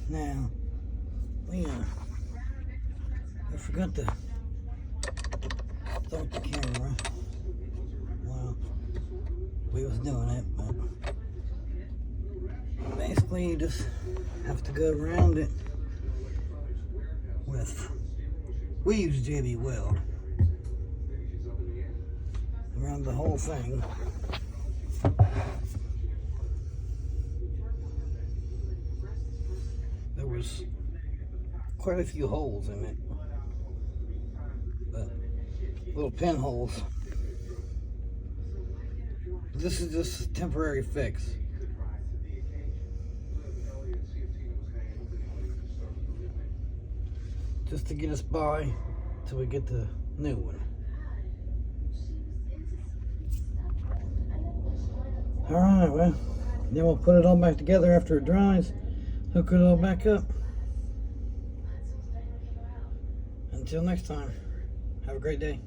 Now, I forgot to start the camera while we was doing it, but basically you just have to go around it with, we use JB Weld, around the whole thing. There was quite a few holes in it, but little pinholes. This is just a temporary fix. Just to get us by till we get the new one. Alright, well, then we'll put it all back together after it dries, hook it all back up. Until next time, have a great day.